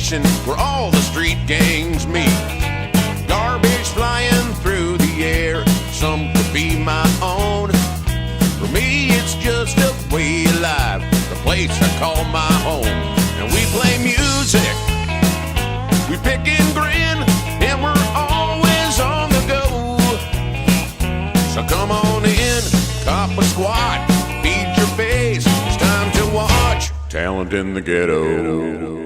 station where all the street gangs meet. Garbage flying through the air, some could be my own. For me, it's just a way of life, the place I call my home. And we play music, we pick and grin, and we're always on the go. So come on in, cop a squat, feed your face, it's time to watch Talent in the Ghetto.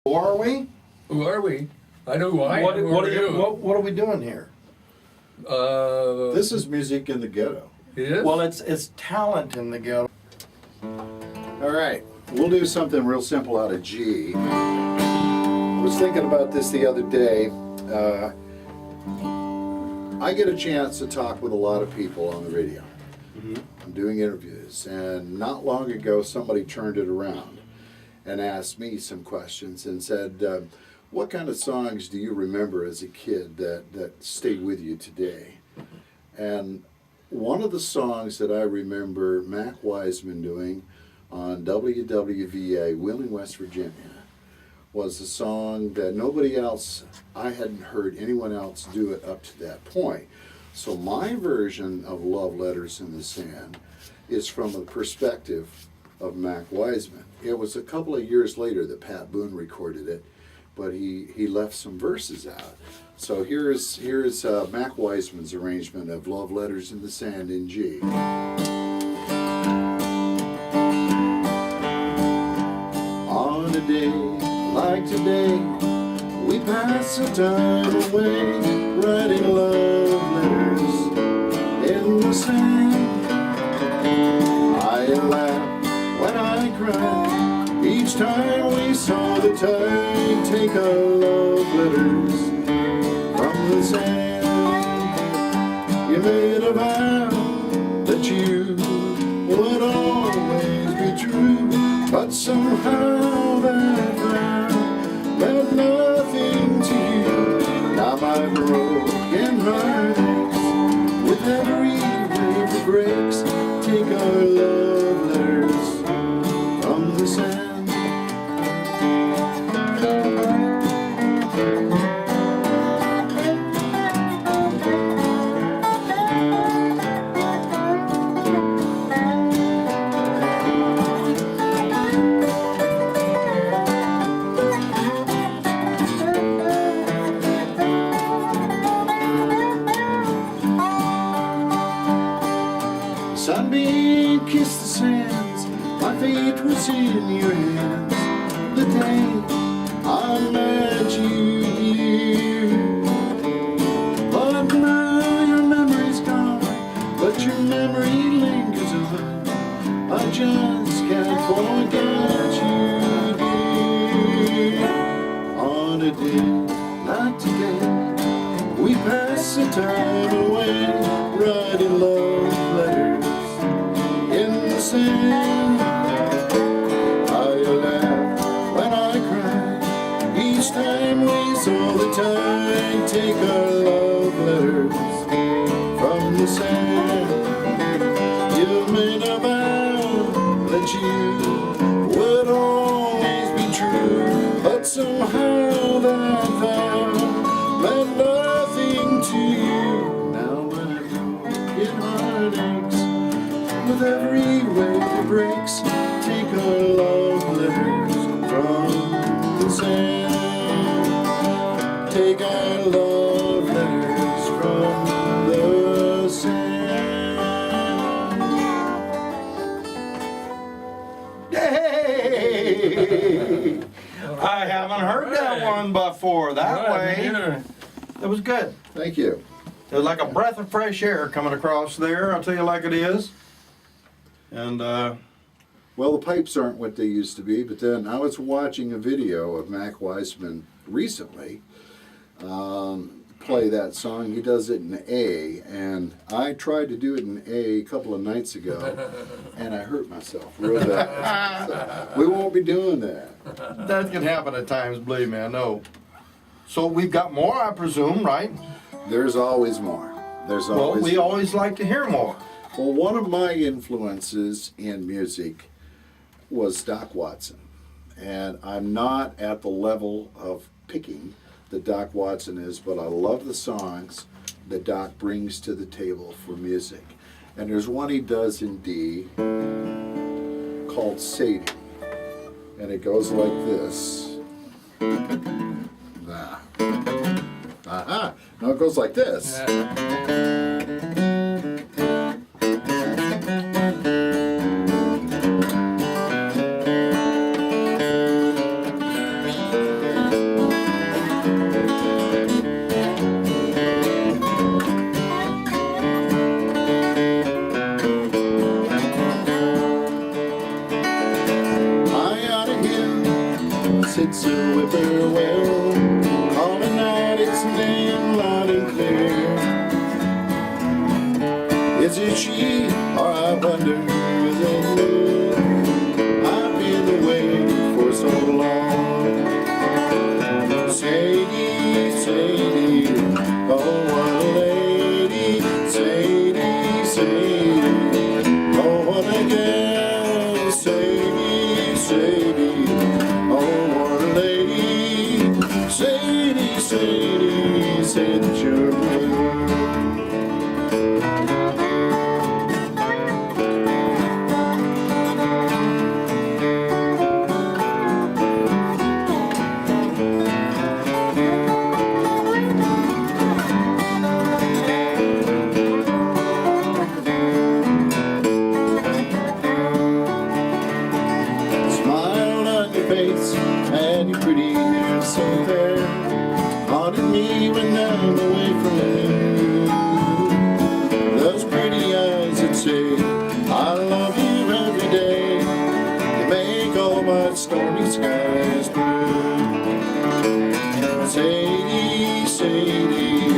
Who are we? Who are we? I know who I am. What Who are you? what are we doing here? This is music in the ghetto. It is? Well, it's talent in the ghetto. All right, we'll do something real simple out of G. I was thinking about this the other day. I get a chance to talk with a lot of people on the radio. I'm doing interviews, and not long ago somebody turned it around and asked me some questions and said, what kind of songs do you remember as a kid that stayed with you today? And one of the songs that I remember Mac Wiseman doing on WWVA, Wheeling, West Virginia, was a song that nobody else, I hadn't heard anyone else do it up to that point. So my version of Love Letters in the Sand is from the perspective of Mac Wiseman. It was a couple of years later that Pat Boone recorded it, but he left some verses out. So here's Mac Wiseman's arrangement of Love Letters in the Sand in G. On a day like today, we pass the time away, writing love letters in the sand. I laugh when I cry, each time we saw the tide take our love letters from the sand. You made a vow that you would always be true, but somehow that vow meant nothing to you. Now my broken heart aches with every wave that breaks. Take our love letters from the sand. Sunbeam kissed the sands, my fate was in your hands. The day I met you here, but now your memory's gone, but your memory lingers on. I just can't forget you, dear. On a day like today, we pass the time away, writing love letters in the sand. I laugh when I cry, each time we saw the tide take our love letters from the sand. You made a vow that you would always be true, but somehow that vow meant nothing to you. Now my broken heart aches with every wave that breaks. Take our love letters from the sand. Take our love letters from the sand. Yay! I haven't heard that one before that way. That was good. Thank you. It was like a breath of fresh air coming across there, I'll tell you like it is. And Well, the pipes aren't what they used to be, but then I was watching a video of Mac Wiseman recently play that song. He does it in A, and I tried to do it in A couple of nights ago, and I hurt myself real bad. So we won't be doing that. that can happen at times, believe me, I know. So we've got more, I presume, right? There's always more. There's Well, always we always like to hear more. Well, one of my influences in music was Doc Watson. And I'm not at the level of picking that Doc Watson is, but I love the songs that Doc brings to the table for music. And there's one he does in D called Sadie. And it goes like this. Nah. Aha. No, it goes like this. It's a whippoorwill, calling out its name loud and clear. Is it she, or I wonder, is it me? I've been away for so long. Sadie, Sadie, oh what a lady. Sadie, Sadie, oh what a girl. Sadie, Sadie, Sadie, Sadie, say that you're blue. Smile on your face and your pretty hair so fair. Haunted me when I'm away from you. Those pretty eyes that say, I love you every day. You make all my stormy skies blue. Sadie, Sadie,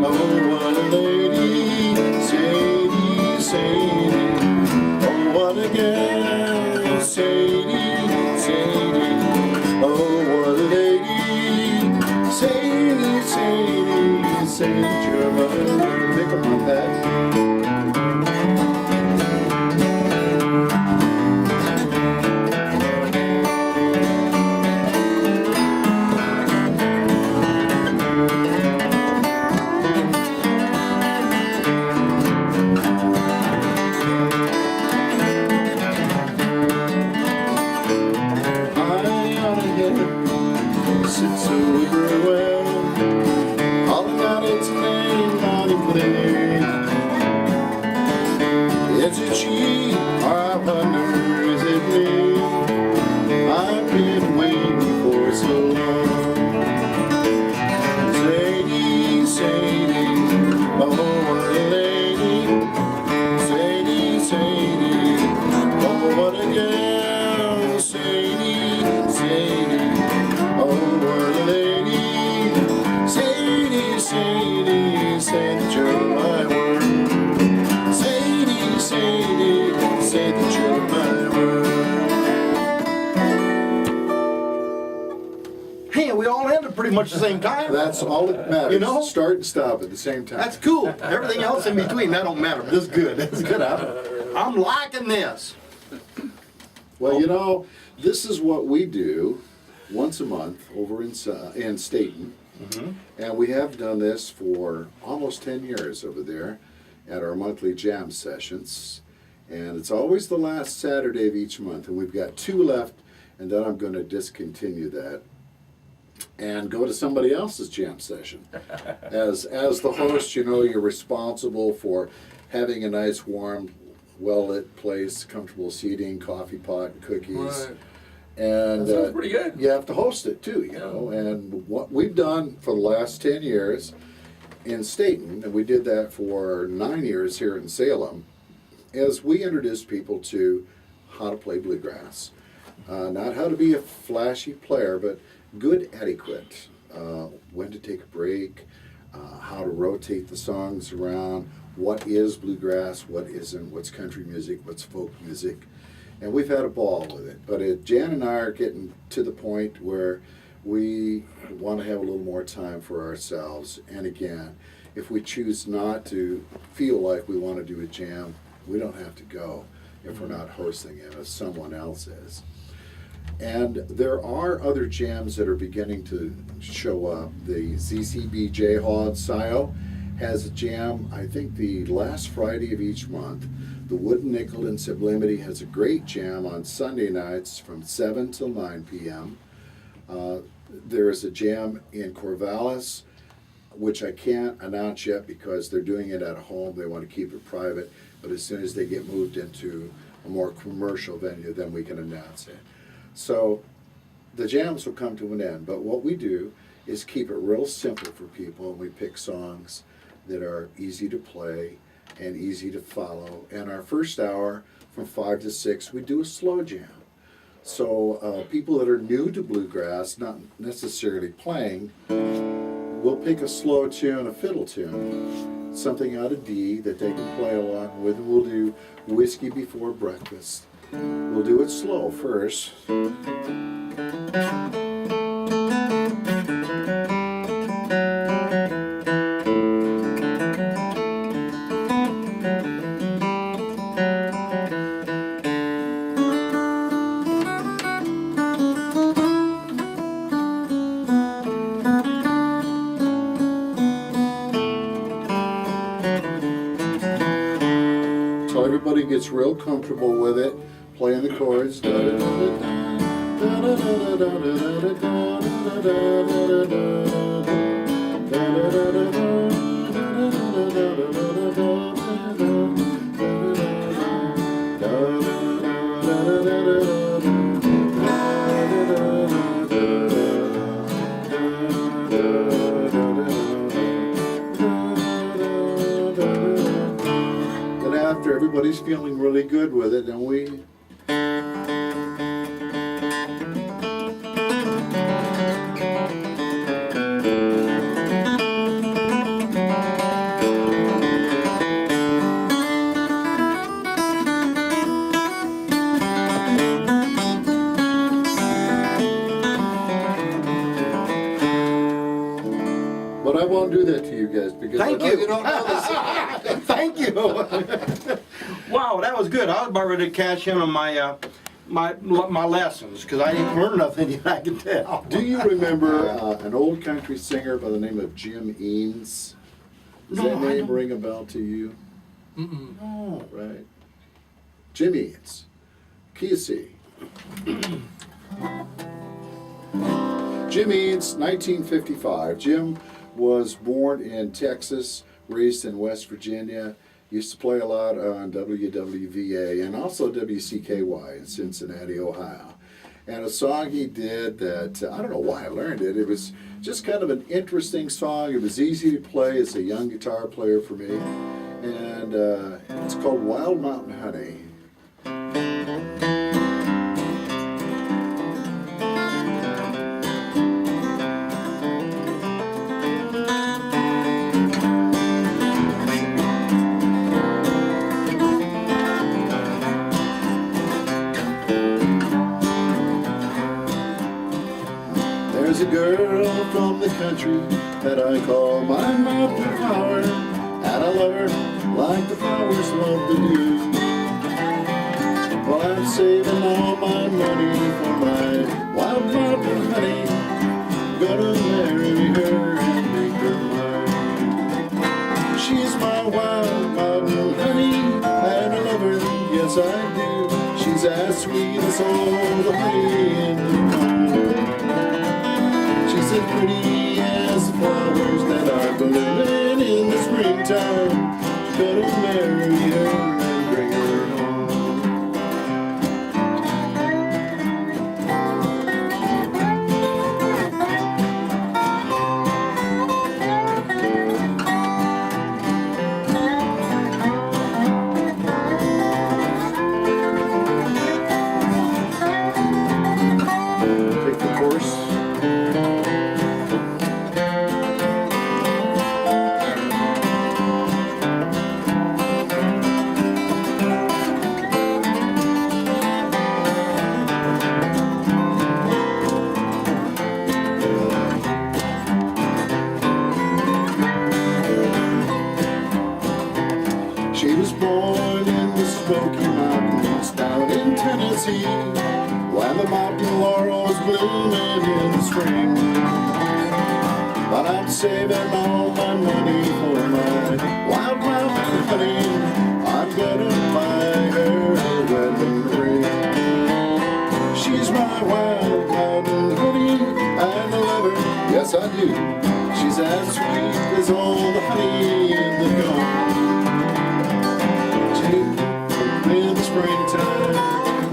oh what a lady. Sadie, Sadie, oh what a girl. Sadie, Sadie, oh what a lady. Sadie, Sadie, say that you're mine. Pick up on that. Sits a whippoorwill, calling out its name loud and clear. Is it she, or I wonder, is it me? I've been waiting for so long. Sadie, Sadie, oh what a lady. Sadie, Sadie, oh what a girl. Sadie, Sadie, oh what a lady. Sadie, Sadie, say that you're my word. Sadie, Sadie, say that you're my word. Hey, we all ended pretty much the same time. That's all that matters. You know? Start and stop at the same time. That's cool. Everything else in between, that don't matter. This is good. This is good. I'm liking this. Well, you know, this is what we do once a month over in Staten. And we have done this for almost 10 years over there at our monthly jam sessions. And it's always the last Saturday of each month. And we've got 2 left, and then I'm going to discontinue that and go to somebody else's jam session. As the host, you know, you're responsible for having a nice, warm, well-lit place, comfortable seating, coffee pot, cookies. Right. And That sounds pretty good. you have to host it too, you know. And what we've done for the last 10 years in Staten, and we did that for 9 years here in Salem, is we introduced people to how to play bluegrass. Not how to be a flashy player, but good etiquette. When to take a break, how to rotate the songs around, what is bluegrass, what isn't, what's country music, what's folk music. And we've had a ball with it. But Jan and I are getting to the point where we want to have a little more time for ourselves. And again, if we choose not to feel like we want to do a jam, we don't have to go. if we're not hosting him, if someone else is. And there are other jams that are beginning to show up. The ZCB J-Hod SIO has a jam, I think the last Friday of each month. The Wooden Nickel in Sublimity has a great jam on Sunday nights from 7 till 9 p.m. There is a jam in Corvallis, which I can't announce yet because they're doing it at home. They want to keep it private. But as soon as they get moved into a more commercial venue, then we can announce it. So the jams will come to an end. But what we do is keep it real simple for people, and we pick songs that are easy to play and easy to follow. And our first hour from 5 to 6, we do a slow jam. So people that are new to bluegrass, not necessarily playing, we'll pick a slow tune, a fiddle tune, something out of D that they can play along with. We'll do Whiskey Before Breakfast. We'll do it slow first. So everybody gets real comfortable with it, playing the chords. And after everybody's feeling really good with it, then we But I won't do that to you guys because Thank I know you. you don't know this. Thank you. Wow, that was good. I was about ready to cash in on my my lessons because I didn't learn nothing yet, I can tell. Do you remember an old country singer by the name of Jim Eanes? Does No, that I name don't. ring a bell to you? No. Right. Jim Eanes. Key C. Jim Eanes, 1955. Jim was born in Texas, raised in West Virginia. Used to play a lot on WWVA and also WCKY in Cincinnati, Ohio. And a song he did that, I don't know why I learned it. It was just kind of an interesting song. It was easy to play as a young guitar player for me. And it's called Wild Mountain Honey. There's a girl from the country that I call my mountain flower, and I love her like the flowers love to do. Well, I'm saving all my money for my wild mountain honey. Gonna marry her and make her mine. She's my wild mountain honey, and I love her, yes I do. She's as sweet as all the honey in the vine. She's as pretty as flowers that are blooming in the springtime. Better marry her and bring her home. Take the course. She was born in the Smoky Mountains see when the mountain laurel's blooming in the spring. But I'm saving all my money for my wild mountain honey. I'm gonna buy her a wedding ring. She's my wild mountain honey, and I love her, yes I do. She's as sweet as all the honey in the gum. In the springtime,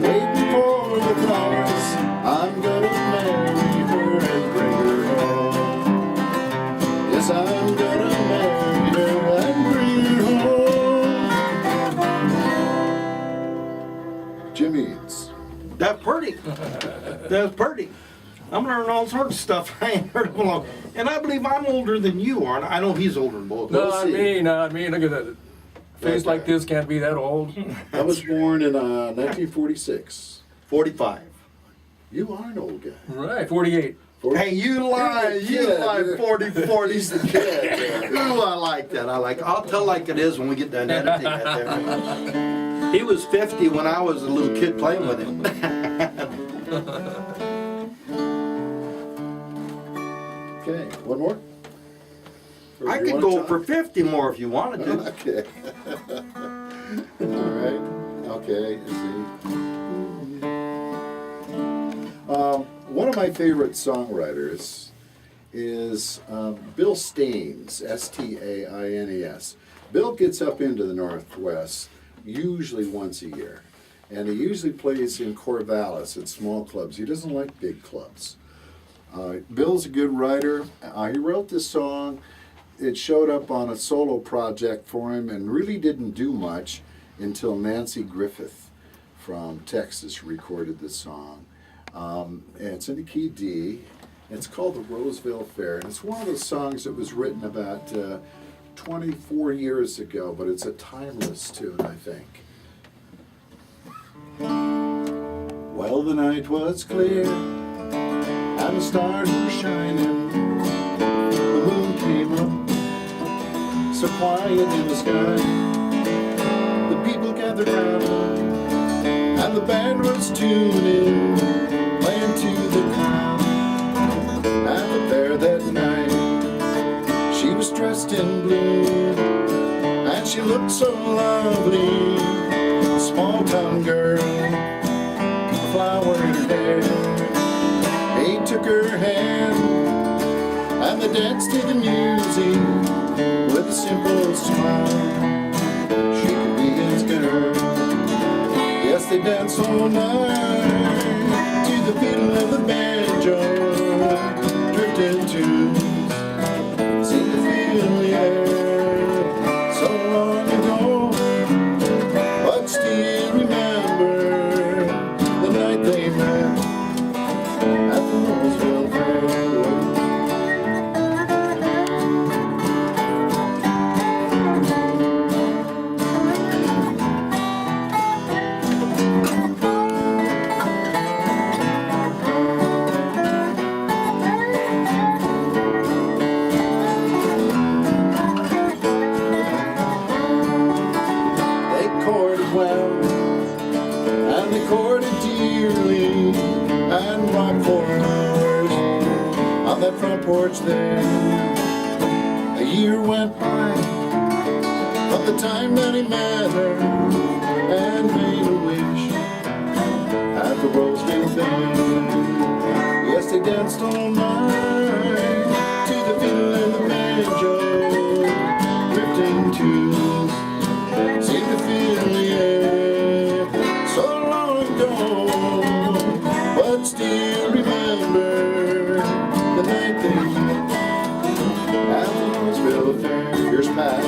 waiting for the flowers, I'm gonna marry her and bring her home. Yes, I'm gonna marry her and bring her home. Jim Eads. That's pretty. That's pretty. I'm learning all sorts of stuff I ain't heard of long. And I believe I'm older than you are. I know he's older than both of us. Not me. Look at that. Face like this can't be that old. I was born in 1946. 45. You are an old guy. Right, 48. Hey, you lie. You lie 40. He's the kid. Ooh, I like that. I'll tell like it is when we get done editing that there. He was 50 when I was a little kid playing with him. Okay, one more? Or I you could wanna go talk? for 50 more if you wanted to. Okay. All right. Okay. One of my favorite songwriters is Bill Staines, Staines. Bill gets up into the Northwest usually once a year, and he usually plays in Corvallis at small clubs. He doesn't like big clubs. Bill's a good writer. He wrote this song. It showed up on a solo project for him and really didn't do much until Nancy Griffith from Texas recorded this song. And it's in the key D. It's called the Roseville Fair. And it's one of those songs that was written about 24 years ago, but it's a timeless tune, I think. Well, the night was clear and the stars were shining. The moon came up, so quiet in the sky. The people gathered round, and the band was tuning, playing to the crowd. At the fair that night, she was dressed in blue, and she looked so lovely, a small-town girl, a flower in her hair. They took her hand, and they danced to the music with a simple smile. She could be his girl. Yes, they danced all night to the fiddle of the banjo, drifting tunes seemed to fill the air. So long ago, but still remember the night they met at the Roseville Fair. They courted well, and they courted dearly, and rocked for hours on that front porch there. A year went by from the time that he met her and made a wish at the Roseville Fair. Yes, they danced all night to the fiddle and the banjo, drifting tunes seemed to fill the air. So long ago, but still remember the night they met at the Roseville Fair. Here's Pat.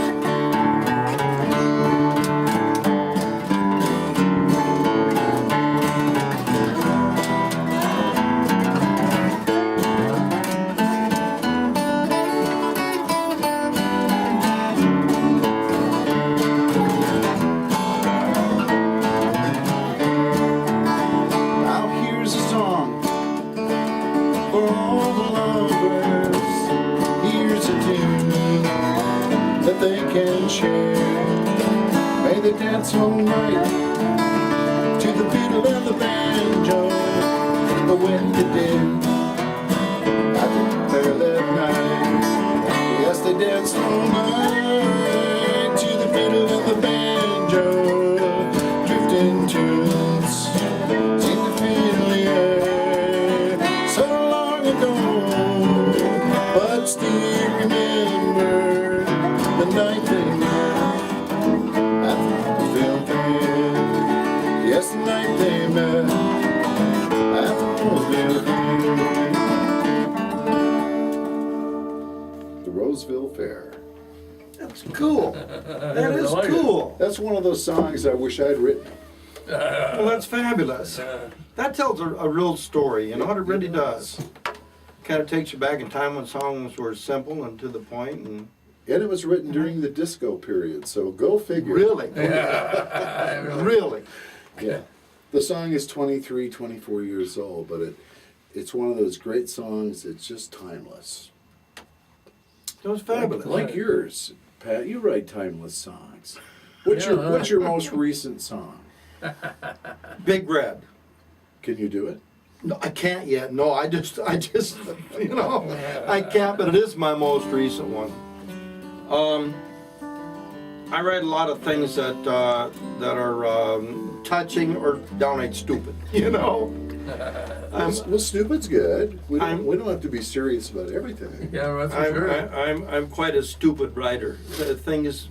Now here's a song for all the lovers. Here's a tune that they can share. May they dance all night to the beat fiddle and the banjo, the wind it did. I didn't there that night. Yes, they danced all night to the fiddle and the banjo, drifting tunes. Seem to feel the air so long ago, but still remember the night they met at Roseville Fair. Yes, the night they met at Roseville Fair. The Roseville Fair. That's cool. That is I like it. cool. That's one of those songs I wish I'd written. Well, that's fabulous. That tells a real story, you know, it really does. Kind of takes you back in time when songs were simple and to the point, and And it was written during the disco period, so go figure. really, Yeah. really. Yeah. The song is 23, 24 years old, but it's one of those great songs, it's just timeless. It was fabulous. Like yours, Pat, you write timeless songs. What's your most recent song? Big Red. Can you do it? No, I can't yet. No, I just, you know, I can't. But it is my most recent one. I write a lot of things that are touching or downright stupid. You know. Well, stupid's good. We I'm- don't have to be serious about everything. Yeah, that's for sure. I'm quite a stupid writer. The things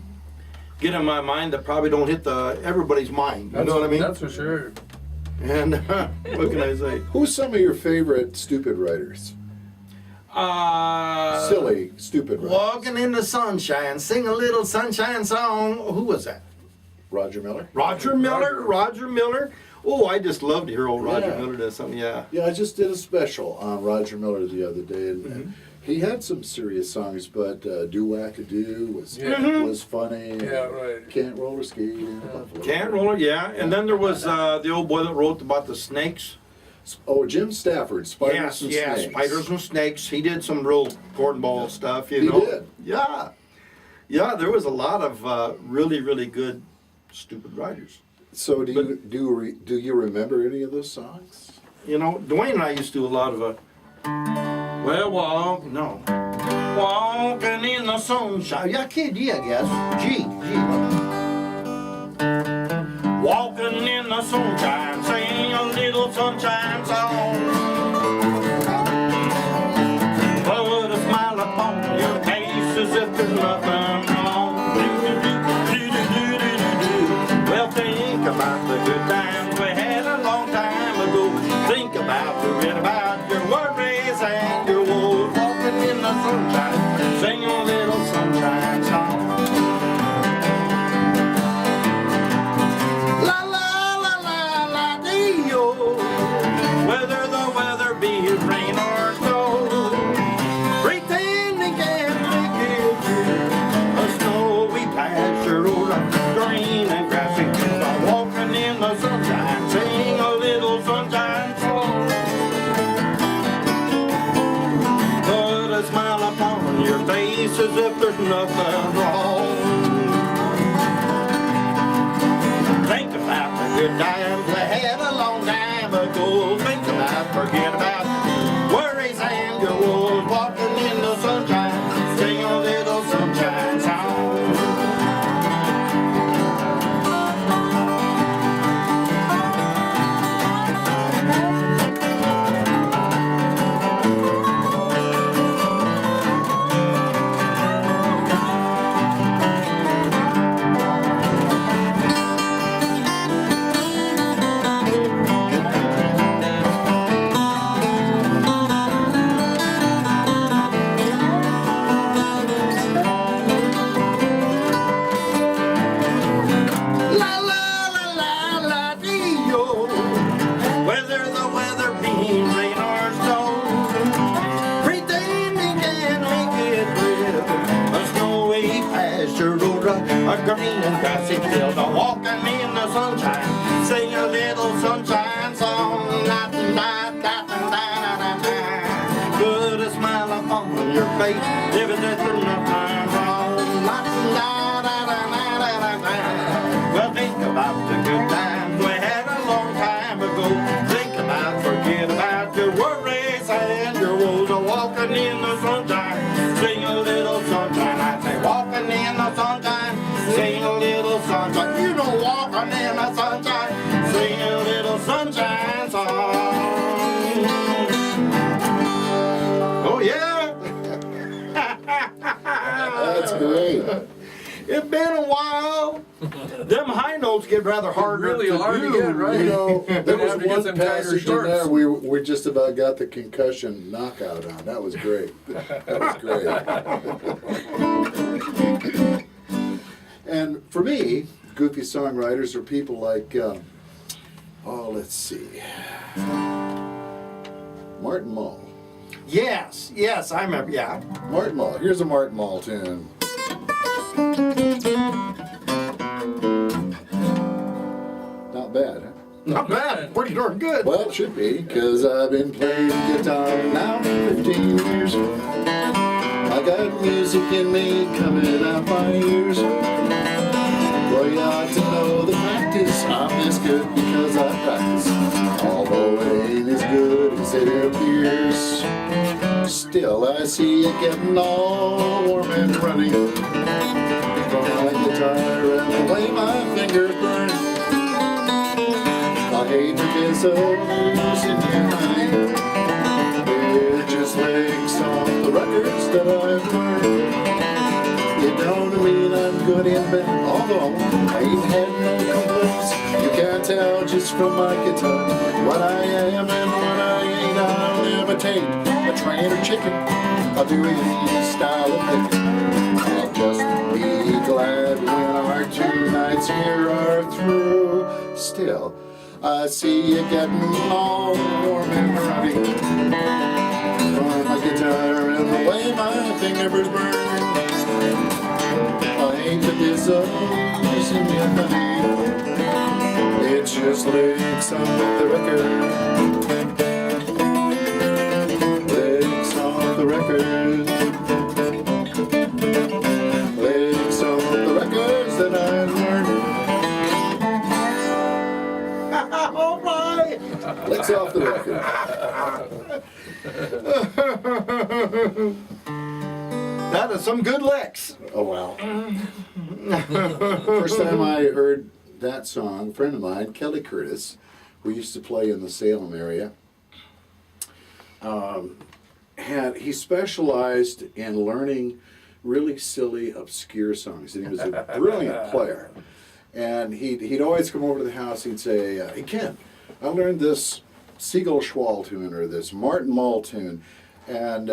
get in my mind that probably don't hit everybody's mind. You know what I mean? That's for sure. And what can I say? Who's some of your favorite stupid writers? Silly, stupid writers. Walking in the sunshine, sing a little sunshine song. Who was that? Roger Miller? Roger Miller. Roger Miller. Oh, I just love to hear old Roger Yeah. Miller do something. Yeah. Yeah, I just did a special on Roger Miller the other day, and Mm-hmm. he had some serious songs, but Do-Wacka-Do was Yeah. was funny. Yeah, right. Can't Roller Skate in Buffalo. Can't roller. Yeah. And then there was the old boy that wrote about the snakes. Oh, Jim Stafford, Spiders and Yes, Snakes. spiders and snakes. He did some real cornball stuff. You He know. did. Yeah. Yeah. There was a lot of really, really good stupid writers. So do you remember any of those songs? You know, Dwayne and I used to do a lot of walking in the sunshine. Yeah, kid, yeah, I guess. G. Walking in the sunshine, sing a little sunshine song. Put a smile upon your face as if there's nothing wrong. Well, think about the good times we had a long time ago. Think forget about your worries and your woes. Walking in the sunshine, sing a little sunshine song. La la la la la dee-o. Whether the weather be rain or snow, pretending can't make it through a snowy pasture or a green and grassy field. Walking in the sunshine, sing a little sunshine song. Put a smile upon your face as if there's nothing wrong. Think about the good times we had a long time ago. Think about, forget about worries and your woes. Walking in the sunshine, sing a little sunshine song. La la la la la dee-o. Whether the weather be rain or snow, pretending can make it real. A snowy pasture or a green and grassy field. Walking in the sunshine, sing a little sunshine song. La la la la la la la. Put a smile upon your face, if it's nothing wrong. La la la la la la la. Well, think about the good times we had a long time in a while. Them high notes get rather hard really to hard do. to get, right? You know, there was have to get one some tighter passage in shorts. there we just about got the concussion knockout on. That was great. That was great. And for me, goofy songwriters are people like, let's see, Martin Mull. Yes, I remember, yeah. Martin Mull. Here's a Martin Mull tune. Not bad, huh? Not bad, pretty darn good. Well, it should be, because I've been playing guitar now for 15 years. I got music in me coming out my ears. Well, you ought to know the practice. I'm this good because I practice. Although it ain't as good as it appears. Still, I see you getting all warm and running from my guitar and the way my fingers burn. I hate to disillusion you, honey. It just makes off the records that I've learned. It don't mean I'm good in bed, although I ain't had no complaints. You can't tell just from my guitar what I am and what I ain't. I'll imitate a train or chicken. I'll do any style of picking. I'll just be glad when our 2 nights here are through. Still, I see you getting all warm and running from my guitar and the way my fingers burn. I hate to disillusion you, honey. It's just licks off the record. Licks off the record. Licks off the records that I've learned. All right. Licks off the record. That is some good licks. Oh, wow. First time I heard that song, a friend of mine, Kelly Curtis, who used to play in the Salem area, he specialized in learning really silly, obscure songs, and he was a brilliant player. And he'd always come over to the house. He'd say, "Hey Ken, I learned this Seagull Schwall tune or this Martin Mull tune." And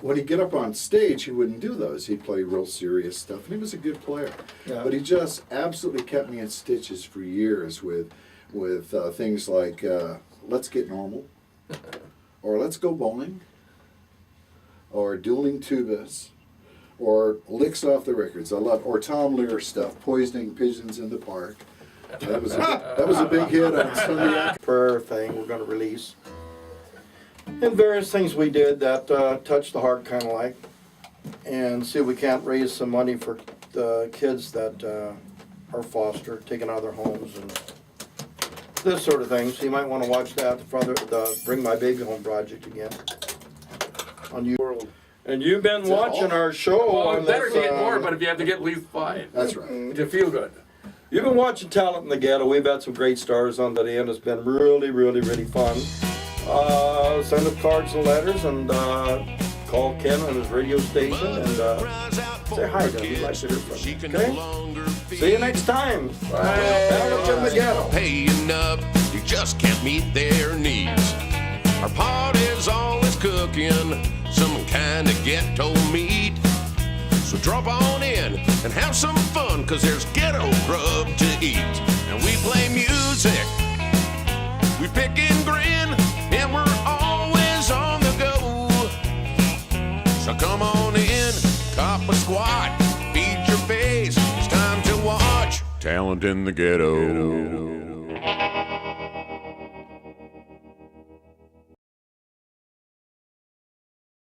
when he'd get up on stage, he wouldn't do those. He'd play real serious stuff, and he was a good player. Yeah. But he just absolutely kept me in stitches for years with things like "Let's Get Normal," or "Let's Go Bowling," or "Dueling Tubas," or "Licks Off the Records." I love, or Tom Lear stuff, "Poisoning Pigeons in the Park." That was a big hit on Sunday. Prayer thing we're going to release. And various things we did that touched the heart, kind of like. And see if we can't raise some money for the kids that are fostered, taken out of their homes, and this sort of thing. So you might want to watch that for the Bring My Baby Home project again on YouTube. And you've been Is that watching all? our show. Well, on it's better this, to get more, but if you have to get at least 5, That's right. to feel good. You've been watching Talent in the Ghetto. We've had some great stars on today, and it's been really, really, really fun. Send us cards and letters, and call Ken on his radio station, and say hi to him. We'd like to hear from She him. can Okay? no longer See you next time. Talent in the Ghetto. paying up, you just can't meet their needs. Our pot is always cooking some kind of ghetto meat. So drop on in and have some fun, 'cause there's ghetto grub to eat. And we play music, we pick and grin, and we're always on the go. So come on in, cop a squat, feed your face, it's time to watch Talent in the Ghetto.